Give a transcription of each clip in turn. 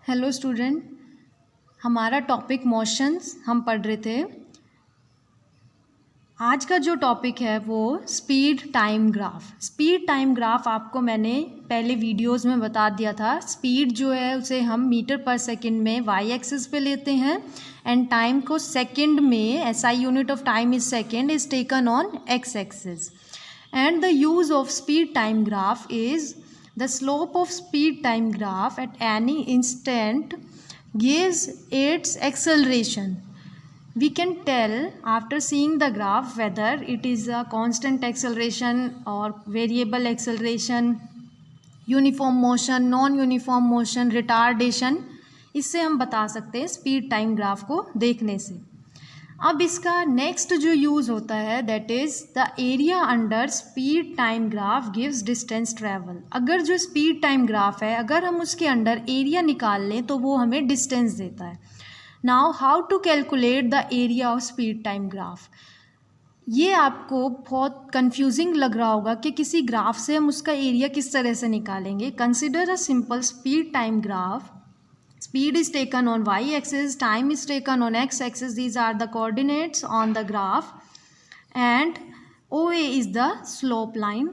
Hello student, हमारा topic motions हम पढ़ रहे थे। आज का जो टॉपिक है वो speed time graph. Speed time graph आपको मैंने पहले वीडियोस में बता दिया था। स्पीड जो है उसे हम मीटर पर सेकंड में वाई एक्सिस पे लेते हैं एंड टाइम को सेकंड में SI unit of time is second is taken on X axis. And the use of speed time graph is the slope of speed time graph at any instant gives its acceleration. We can tell after seeing the graph whether it is a constant acceleration or variable acceleration, uniform motion, non-uniform motion, retardation. इससे हम बता सकते हैं speed time graph को देखने से। अब इसका नेक्स्ट जो यूज़ होता है that is the area under speed time graph gives distance travel. अगर जो स्पीड टाइम ग्राफ है अगर हम उसके अंडर एरिया निकाल लें तो वो हमें डिस्टेंस देता है। Now how to calculate the area of speed time graph. ये आपको बहुत कंफ्यूजिंग लग रहा होगा कि किसी ग्राफ से हम उसका एरिया किस तरह से निकालेंगे। Consider a simple speed time graph. Speed is taken on y-axis, time is taken on x-axis. These are the coordinates on the graph and OA is the slope line.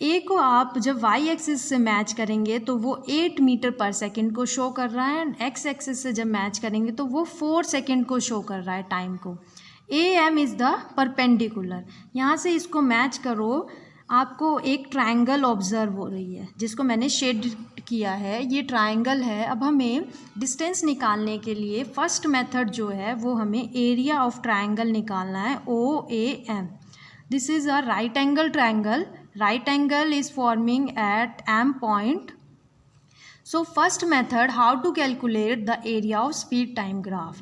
A को आप जब y-axis से match करेंगे तो वो 8 metre per second को show कर रहा है एंड x-axis से जब मैच करेंगे तो वो 4 सेकेंड को शो कर रहा है टाइम को। AM is the perpendicular. यहाँ से इसको मैच करो, आपको एक ट्रायंगल ऑब्जर्व हो रही है जिसको मैंने शेड किया है। ये ट्रायंगल है। अब हमें डिस्टेंस निकालने के लिए फर्स्ट मेथड जो है वो हमें एरिया ऑफ ट्रायंगल निकालना है, OAM. This is a right angle triangle. Right angle is forming at M point. So first method, how to calculate the area of speed time graph.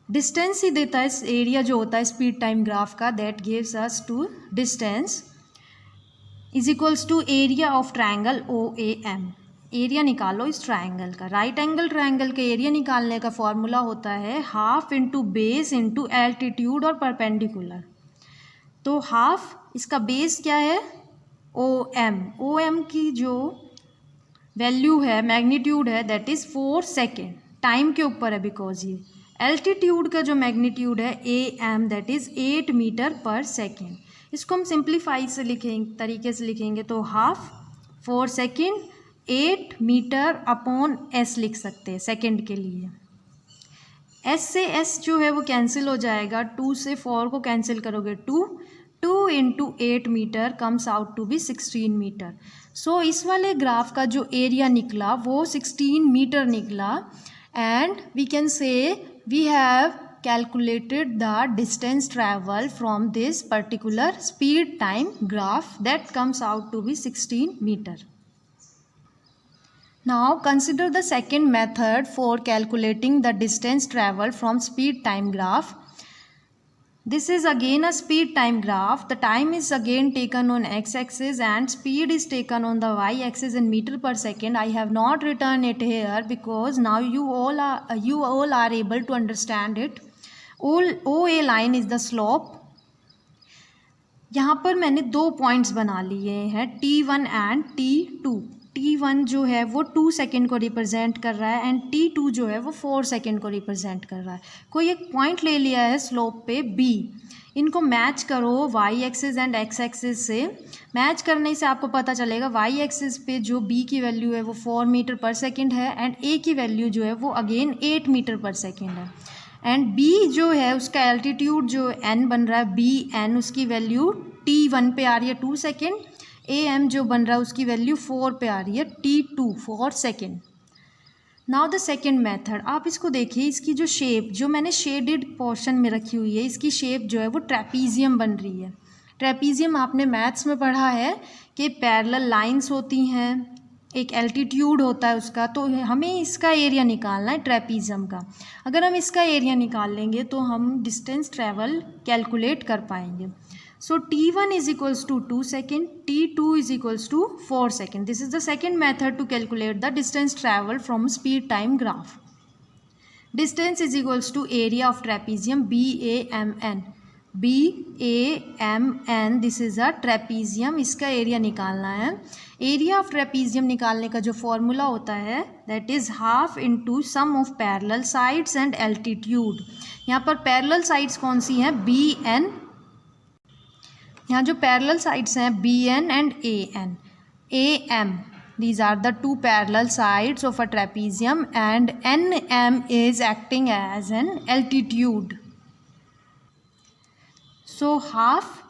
Distance ही देता है area जो होता है speed time graph का, that gives us to distance is equals to area of triangle OAM. Area निकालो इस triangle का। राइट एंगल ट्रायंगल के एरिया निकालने का फॉर्मूला होता है half into base into altitude और परपेंडिकुलर। तो हाफ, इसका बेस क्या है OM. OM की जो वैल्यू है, मैग्नीट्यूड है, दैट इज़ 4 सेकेंड। टाइम के ऊपर है बिकॉज ये। एल्टीट्यूड का जो मैग्नीट्यूड है AM, that is 8 metre per second. इसको हम सिंप्लीफाई से लिखेंगे, तरीके से लिखेंगे तो half 4 second 8 metre upon S लिख सकते हैं सेकेंड के लिए। S से S जो है वो कैंसिल हो जाएगा, 2 से 4 को कैंसिल करोगे 2 into 8 metre comes out to be 16 metre. So इस वाले ग्राफ का जो एरिया निकला वो 16 मीटर निकला and we can say we have calculated the distance travel from this particular speed time graph that comes out to be 16 meter. Now consider the second method for calculating the distance travel from speed time graph. This is again a speed time graph. The time is again taken on x-axis and speed is taken on the y-axis in meter per second. I have not written it here because now you all are able to understand it. OA line is the slope. यहाँ पर मैंने 2 points बना लिए हैं, T1 and T2. T1 जो है वो 2 second को रिप्रेजेंट कर रहा है एंड T2 जो है वो 4 सेकेंड को रिप्रेजेंट कर रहा है। कोई एक पॉइंट ले लिया है स्लोप पे B, इनको मैच करो y axis and x axis से। मैच करने से आपको पता चलेगा y एक्सिस पे जो B की वैल्यू है वो 4 मीटर पर सेकेंड है एंड A की वैल्यू जो है वो अगेन 8 मीटर पर सेकेंड है एंड B जो है उसका एल्टीट्यूड जो n बन रहा है BN, उसकी वैल्यू T1 पे आ रही है 2 सेकेंड। AM जो बन रहा है उसकी वैल्यू 4 पे आ रही है T2 4 second. Now the second method, आप इसको देखिए, इसकी जो शेप जो मैंने शेडेड पोर्शन में रखी हुई है, इसकी शेप जो है वो ट्रेपीजियम बन रही है। ट्रेपीजियम आपने मैथ्स में पढ़ा है कि पैरेलल लाइंस होती हैं, एक एल्टीट्यूड होता है उसका, तो हमें इसका एरिया निकालना है ट्रेपीजियम का। अगर हम इसका एरिया निकाल लेंगे तो हम डिस्टेंस ट्रैवल कैलकुलेट कर पाएंगे। So T1 is equals to 2 second, T2 is equals to 4 second. This is the second method to calculate the distance travel from speed time graph. Distance is equals to area of trapezium BAMN. BAMN, this is a trapezium, इसका area निकालना है। Area of trapezium निकालने का जो formula होता है that is half into sum of parallel sides and altitude. यहाँ पर पैरेलल साइड्स कौन सी हैं? BN, यहाँ जो पैरेलल साइड्स हैं BN and AN, AM, these are the two parallel sides of a trapezium and NM is acting as an altitude. So half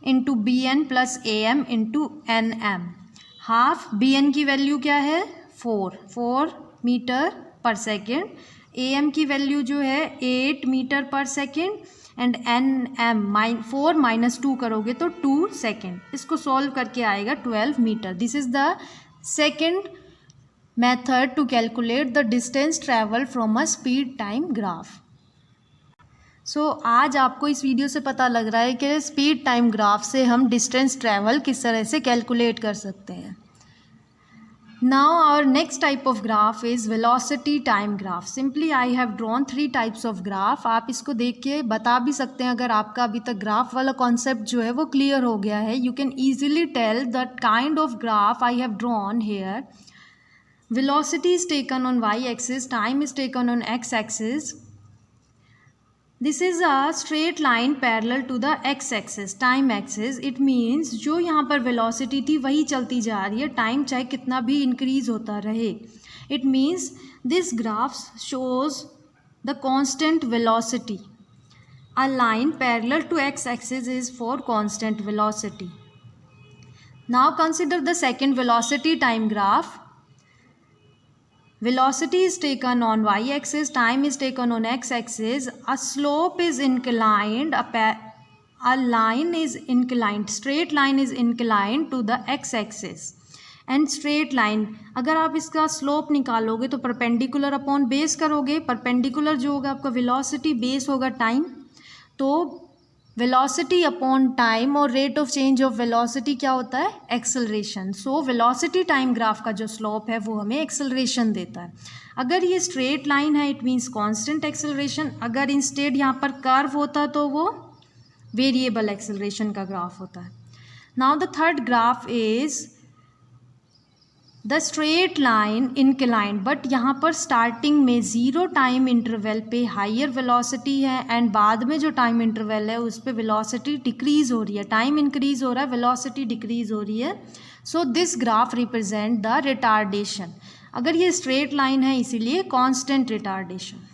into BN plus AM into NM. Half BN की value क्या है? 4 metre per second. AM की value जो है 8 metre per second and NM 4 minus 2 करोगे तो 2 second. इसको solve करके आएगा 12 metre. This is the second method to calculate the distance travel from a speed time graph. So आज आपको इस वीडियो से पता लग रहा है कि स्पीड टाइम ग्राफ से हम डिस्टेंस ट्रैवल किस तरह से कैलकुलेट कर सकते हैं। Now our next type of graph is velocity time graph. Simply I have drawn 3 types of graph. आप इसको देख के बता भी सकते हैं अगर आपका अभी तक ग्राफ वाला कॉन्सेप्ट जो है वो क्लियर हो गया है। You can easily tell the kind of graph I have drawn here. Velocity is taken on y axis, time is taken on x axis. This is a straight line parallel to the x axis, time axis. It means जो यहाँ पर velocity थी वही चलती जा रही है, time चाहे कितना भी इंक्रीज होता रहे। It means this graph shows the constant velocity. A line parallel to x axis is for constant velocity. Now consider the second velocity time graph. Velocity is taken on y axis, time is taken on x axis, a slope is inclined, a line is inclined, straight line is inclined to the x axis and straight line। अगर आप इसका slope निकालोगे तो perpendicular upon base करोगे। Perpendicular जो होगा आपका velocity, base होगा टाइम, तो वेलोसिटी अपॉन टाइम और rate of change of velocity क्या होता है? एक्सेलरेशन। सो वेलोसिटी टाइम ग्राफ का जो स्लोप है वो हमें एक्सेलरेशन देता है। अगर ये स्ट्रेट लाइन है इट मीन्स कांस्टेंट एक्सेलरेशन। अगर इंस्टेड यहाँ पर कर्व होता तो वो वेरिएबल एक्सेलरेशन का ग्राफ होता है। Now the third graph is the straight line inclined, but यहाँ पर स्टार्टिंग में 0 टाइम इंटरवल पे हाइयर वेलोसिटी है एंड बाद में जो टाइम इंटरवल है उस पर वेलोसिटी डिक्रीज हो रही है। टाइम इंक्रीज हो रहा है, वेलोसिटी डिक्रीज हो रही है। So this graph represent the retardation. अगर ये स्ट्रेट लाइन है इसीलिए constant retardation.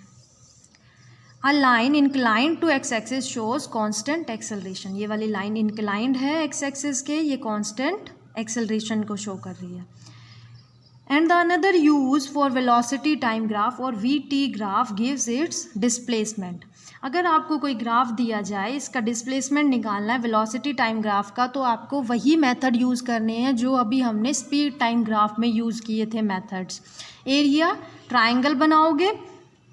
A line inclined to x axis shows constant acceleration. ये वाली लाइन इंक्लाइंड है एक्स एक्सिस के, ये कांस्टेंट एक्सेलरेशन को शो कर रही है। And the another use for velocity time graph or VT graph gives its displacement। अगर आपको कोई ग्राफ दिया जाए, इसका डिस्प्लेसमेंट निकालना है वेलोसिटी टाइम ग्राफ का, तो आपको वही मेथड यूज़ करने हैं जो अभी हमने स्पीड टाइम ग्राफ में यूज़ किए थे मेथड्स। एरिया ट्राइंगल बनाओगे,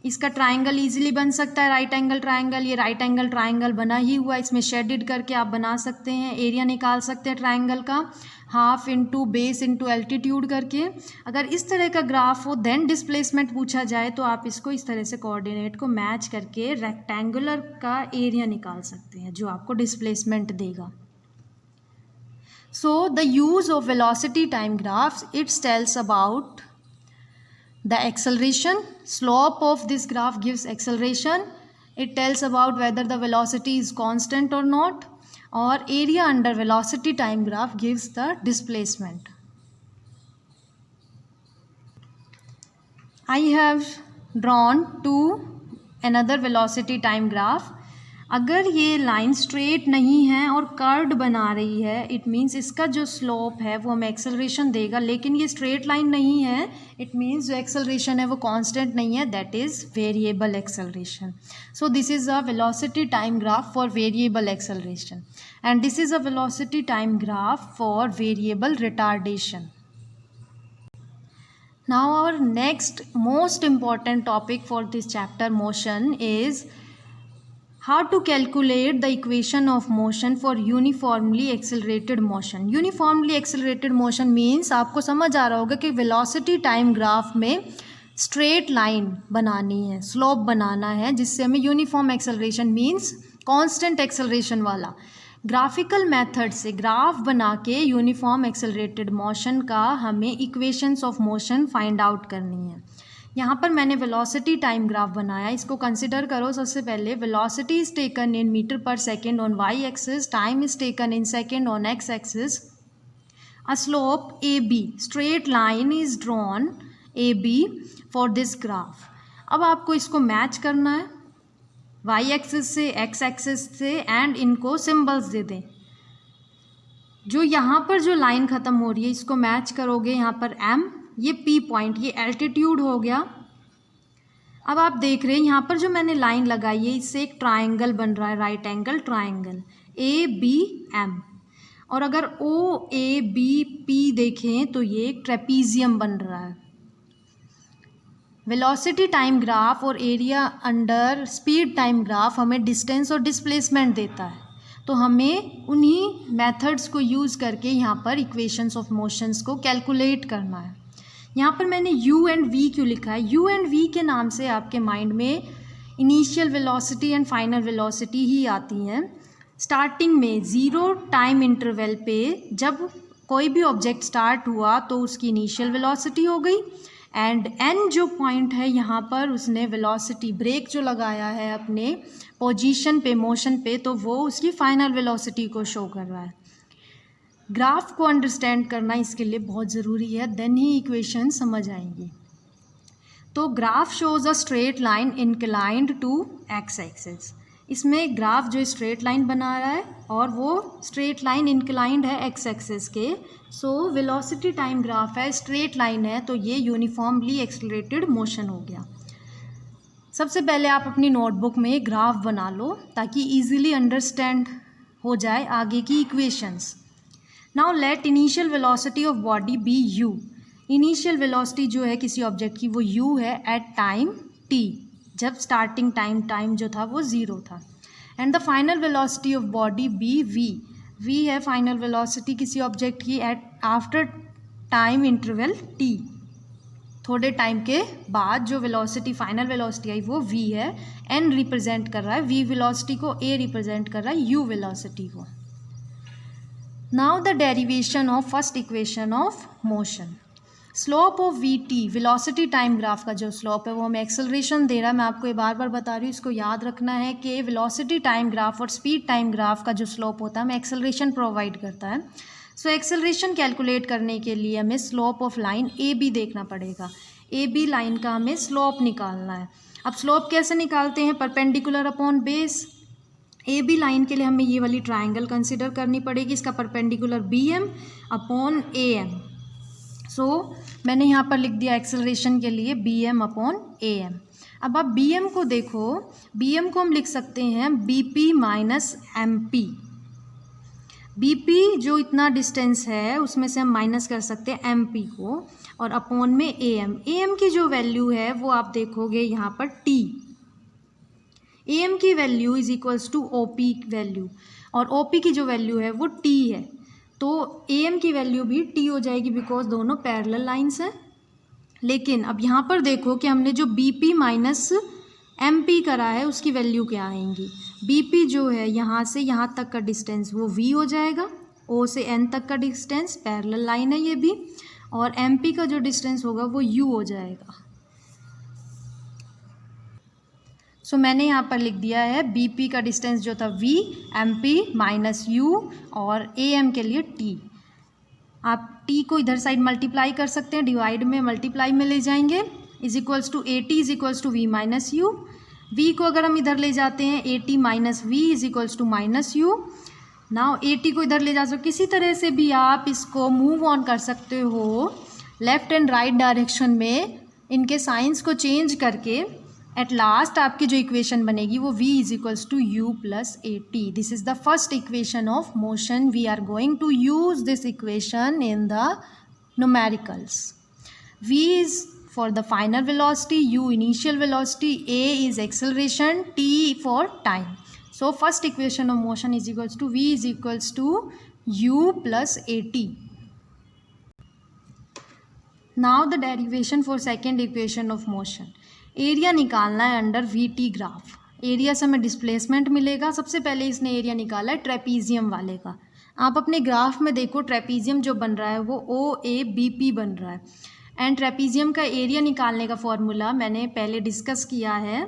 इसका ट्राइंगल इजीली बन सकता है, राइट एंगल ट्राइंगल। ये राइट एंगल ट्राइंगल बना ही हुआ, इसमें शेडेड करके आप बना सकते हैं। एरिया निकाल सकते हैं ट्राइंगल का, half into base into altitude करके। अगर इस तरह का ग्राफ हो देन डिस्प्लेसमेंट पूछा जाए तो आप इसको इस तरह से कोऑर्डिनेट को मैच करके रेक्टेंगुलर का एरिया निकाल सकते हैं जो आपको डिस्प्लेसमेंट देगा। So the use of velocity time graphs, it's tells about the acceleration. Slope of this graph gives acceleration. It tells about whether the velocity is constant or not, or area under velocity time graph gives the displacement. I have drawn to another velocity time graph. अगर ये line straight नहीं है और curved बना रही है it means इसका जो स्लोप है वो हमें एक्सेलरेशन देगा, लेकिन ये स्ट्रेट लाइन नहीं है इट मीन्स जो एक्सेलरेशन है वो कांस्टेंट नहीं है, that is variable acceleration. So this is a velocity time graph for variable acceleration and this is a velocity time graph for variable retardation. Now our next most important topic for this chapter motion is how to calculate the equation of motion for uniformly accelerated motion। Uniformly accelerated motion means आपको समझ आ रहा होगा कि velocity time graph में straight line बनानी है, slope बनाना है जिससे हमें uniform acceleration means constant acceleration वाला। ग्राफिकल मेथड से ग्राफ बना के यूनिफॉर्म एक्सेलरेटेड मोशन का हमें equations of motion find out करनी है। यहाँ पर मैंने वेलोसिटी टाइम ग्राफ बनाया, इसको कंसिडर करो। सबसे पहले velocity is taken in metre per second on Y axis, time is taken in second on X axis, a slope AB, straight line is drawn AB for this graph। अब आपको इसको match करना है y axis से x axis से and इनको symbols दे दें। जो यहाँ पर जो लाइन ख़त्म हो रही है इसको मैच करोगे, यहाँ पर M, ये P पॉइंट, ये एल्टीट्यूड हो गया। अब आप देख रहे हैं यहाँ पर जो मैंने लाइन लगाई है इससे एक ट्राइंगल बन रहा है, राइट एंगल ट्राइंगल ABM। और अगर OABP देखें तो ये एक ट्रेपीजियम बन रहा है। वेलोसिटी टाइम ग्राफ और area under speed time graph हमें डिस्टेंस और डिस्प्लेसमेंट देता है, तो हमें उन्हीं मेथड्स को यूज़ करके यहाँ पर इक्वेशंस ऑफ मोशंस को कैलकुलेट करना है। यहाँ पर मैंने U एंड V क्यों लिखा है? U एंड V के नाम से आपके माइंड में initial velocity and final velocity ही आती हैं। स्टार्टिंग में 0 टाइम इंटरवल पे जब कोई भी ऑब्जेक्ट स्टार्ट हुआ तो उसकी इनिशियल वेलोसिटी हो गई, एंड n जो पॉइंट है यहाँ पर उसने वेलोसिटी ब्रेक जो लगाया है अपने पोजीशन पे, मोशन पे, तो वो उसकी फाइनल वेलोसिटी को शो कर रहा है। ग्राफ को अंडरस्टैंड करना इसके लिए बहुत ज़रूरी है, देन ही इक्वेशन समझ आएंगी। तो graph shows a straight line inclined to x axis. इसमें ग्राफ जो स्ट्रेट लाइन बना रहा है और वो स्ट्रेट लाइन इंक्लाइंड है एक्स एक्सिस के। सो वेलोसिटी टाइम ग्राफ है, स्ट्रेट लाइन है, तो ये यूनिफॉर्मली एक्सेलरेटेड मोशन हो गया। सबसे पहले आप अपनी नोटबुक में ग्राफ बना लो ताकि इजीली अंडरस्टैंड हो जाए आगे की equations. Now let initial velocity of body be u। Initial velocity जो है किसी ऑब्जेक्ट की वो u है एट टाइम t, जब स्टार्टिंग टाइम जो था वो 0 था। And the final velocity of body be v है फाइनल वेलोसिटी किसी ऑब्जेक्ट की at after time interval t। थोड़े टाइम के बाद जो वेलोसिटी फाइनल वेलोसिटी आई वो v है, n रिप्रेजेंट कर रहा है v वेलोसिटी को, a रिप्रेजेंट कर रहा है u वेलोसिटी को। Now the derivation of first equation of motion. Slope of v velocity time graph का जो स्लोप है वो हमें एक्सेलरेशन दे रहा है। मैं आपको ये बार बार बता रही हूँ, इसको याद रखना है कि वेलोसिटी टाइम ग्राफ और स्पीड टाइम ग्राफ का जो स्लोप होता है हमें एक्सेलरेशन प्रोवाइड करता है। सो एक्सेलरेशन कैलकुलेट करने के लिए हमें slope of line a b देखना पड़ेगा। ए बी लाइन का हमें स्लोप निकालना है। अब स्लोप कैसे निकालते हैं? Perpendicular upon base. A b line के लिए हमें ये वाली ट्राइंगल कंसिडर करनी पड़ेगी, इसका perpendicular B M upon A M. So मैंने यहाँ पर लिख दिया एक्सेलरेशन के लिए B M upon A M. अब आप बी एम को देखो, बी एम को हम लिख सकते हैं b p minus m p. B p जो इतना डिस्टेंस है उसमें से हम माइनस कर सकते हैं एम पी को, और अपॉन में ए एम। ए एम की जो वैल्यू है वो आप देखोगे यहाँ पर टी। ए एम की value is equals to o p value, और ओ पी की जो वैल्यू है वो टी है, तो ए एम की वैल्यू भी टी हो जाएगी बिकॉज दोनों पैरेलल लाइंस हैं। लेकिन अब यहाँ पर देखो कि हमने जो b p minus m p करा है उसकी वैल्यू क्या आएंगी। बी पी जो है यहाँ से यहाँ तक का डिस्टेंस वो वी हो जाएगा, ओ से एन तक का डिस्टेंस पैरेलल लाइन है ये भी, और एम पी का जो डिस्टेंस होगा वो यू हो जाएगा। सो मैंने यहाँ पर लिख दिया है बी पी का डिस्टेंस जो था v, m p minus u, और ए एम के लिए t। आप t को इधर साइड मल्टीप्लाई कर सकते हैं, डिवाइड में मल्टीप्लाई में ले जाएंगे, is equals to a t is equals to v minus u. v को अगर हम इधर ले जाते हैं a t minus v is equals to minus u. Now a t को इधर ले जा सकते, किसी तरह से भी आप इसको मूव ऑन कर सकते हो लेफ्ट एंड राइट डायरेक्शन में, इनके साइंस को चेंज करके। एट लास्ट आपकी जो इक्वेशन बनेगी वो v is equals to u plus a t. This is the first equation of motion. We are going to use this equation in the numericals. v is for the final velocity, u initial velocity, a is acceleration, t for time. So first equation of motion is equals to v is equals to u plus at. Now the derivation for second equation of motion. Area निकालना है under we T graph. Area से हमें displacement मिलेगा। सबसे पहले इसने area निकाला है ट्रेपीजियम वाले का। आप अपने ग्राफ में देखो ट्रेपीजियम जो बन रहा है वो OABP बन रहा है। एंड ट्रेपीजियम का एरिया निकालने का फॉर्मूला मैंने पहले डिस्कस किया है,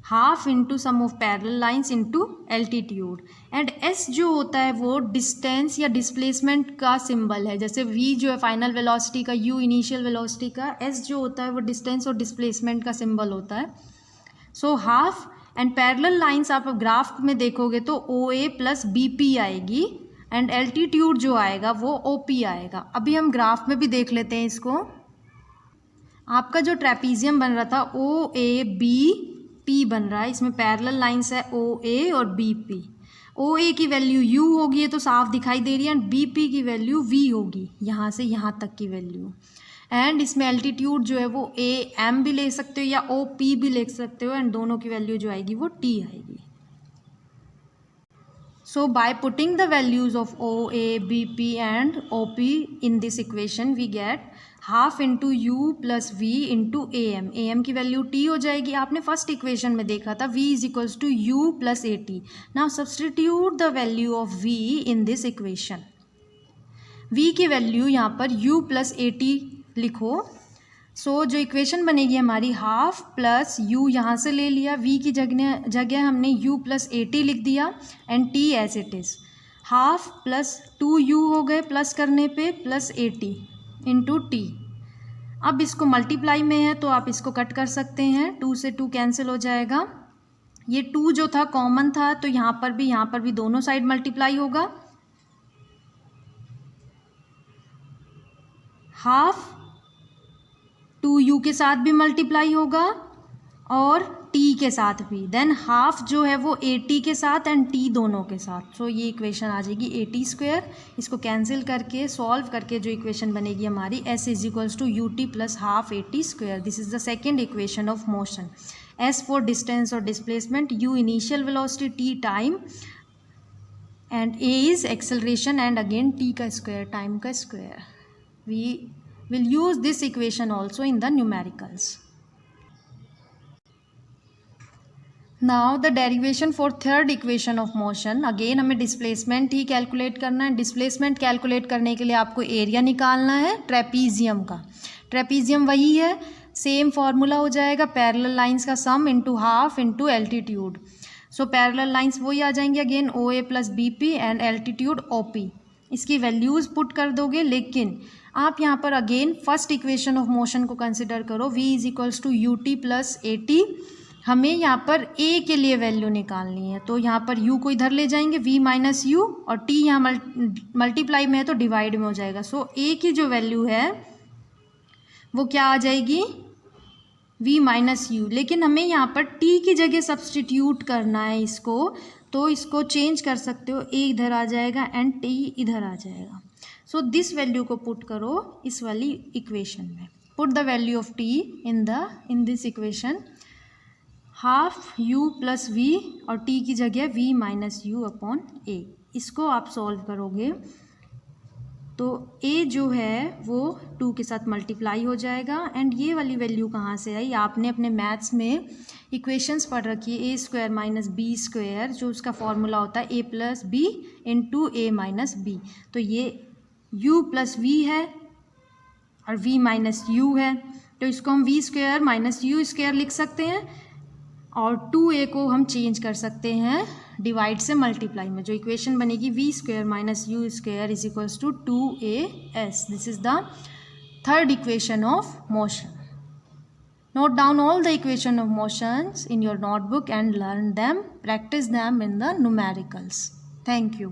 half into sum of parallel lines into altitude. And s जो होता है वो डिस्टेंस या डिस्प्लेसमेंट का सिंबल है। जैसे वी जो है फाइनल वेलोसिटी का, यू इनिशियल वेलोसिटी का, एस जो होता है वो डिस्टेंस और डिस्प्लेसमेंट का सिंबल होता है। So half and parallel lines आप ग्राफ में देखोगे तो OA प्लस BP आएगी एंड एल्टीट्यूड जो आएगा वो OP आएगा। अभी हम ग्राफ में भी देख लेते हैं इसको। आपका जो ट्रेपीजियम बन रहा था OABP बन रहा है, इसमें पैरेलल लाइंस है OA और BP। OA की वैल्यू U होगी, ये तो साफ दिखाई दे रही है, एंड BP की वैल्यू V होगी, यहाँ से यहाँ तक की वैल्यू। एंड इसमें एल्टीट्यूड जो है वो AM भी ले सकते हो या OP भी ले सकते हो, एंड दोनों की वैल्यू जो आएगी वो T आएगी। So by putting the values of OA, BP and OP in this equation we get half into U plus V into AM। AM की वैल्यू T हो जाएगी। आपने फर्स्ट इक्वेशन में देखा था V is equals to U plus AT। Now substitute the value of V in this equation. V की value यहाँ पर U प्लस AT लिखो। सो जो इक्वेशन बनेगी हमारी हाफ प्लस U यहाँ से ले लिया, V की जगह हमने U प्लस AT लिख दिया and T as it is. Half plus 2U हो गए प्लस करने पे प्लस AT इंटू T। अब इसको मल्टीप्लाई में है तो आप इसको कट कर सकते हैं, 2 से 2 कैंसिल हो जाएगा। ये 2 जो था कॉमन था तो यहाँ पर भी दोनों साइड मल्टीप्लाई होगा। हाफ 2U के साथ भी मल्टीप्लाई होगा और T के साथ भी। देन हाफ जो है वो AT के साथ एंड T दोनों के साथ। सो ये इक्वेशन आ जाएगी AT स्क्वायर। इसको कैंसिल करके सॉल्व करके जो इक्वेशन बनेगी हमारी S is equals to UT plus half AT square. This is the second equation of motion. S for distance और displacement, U initial velocity, T time and A is acceleration and again T का square, time का square. We will use this equation also in the numericals. Now the derivation for third equation of motion, again हमें displacement ही calculate करना है। Displacement calculate करने के लिए आपको area निकालना है ट्रेपीजियम का। ट्रेपीजियम वही है, सेम फार्मूला हो जाएगा, पैरेलल लाइंस का sum into half into altitude. So parallel lines वही आ जाएंगे again OA plus BP and altitude OP। इसकी वैल्यूज़ पुट कर दोगे, लेकिन आप यहाँ पर again first equation of motion को कंसिडर करो। V is equals to UT plus AT। हमें यहाँ पर A के लिए वैल्यू निकालनी है, तो यहाँ पर U को इधर ले जाएंगे, V माइनस U, और T यहाँ मल्टीप्लाई में है तो डिवाइड में हो जाएगा। सो A की जो वैल्यू है वो क्या आ जाएगी, V माइनस U। लेकिन हमें यहाँ पर T की जगह सब्सटीट्यूट करना है इसको, तो इसको चेंज कर सकते हो, A इधर आ जाएगा एंड T इधर आ जाएगा। सो दिस वैल्यू को पुट करो इस वाली इक्वेशन में। Put the value of T in this equation, half U plus V और T की जगह V minus U upon A। इसको आप सॉल्व करोगे तो A जो है वो 2 के साथ मल्टीप्लाई हो जाएगा। एंड ये वाली वैल्यू कहाँ से आई, आपने अपने मैथ्स में इक्वेशंस पढ़ रखी है, A square minus B square, जो उसका फॉर्मूला होता है A plus B into A minus B। तो ये U प्लस V है और V माइनस U है, तो इसको हम V square minus U square लिख सकते हैं, और 2A को हम चेंज कर सकते हैं डिवाइड से मल्टीप्लाई में। जो इक्वेशन बनेगी V square minus U square is equals to 2AS। This is the third equation of motion. Note down all the equation of motions in your notebook and learn them, practice them in the numericals. Thank you.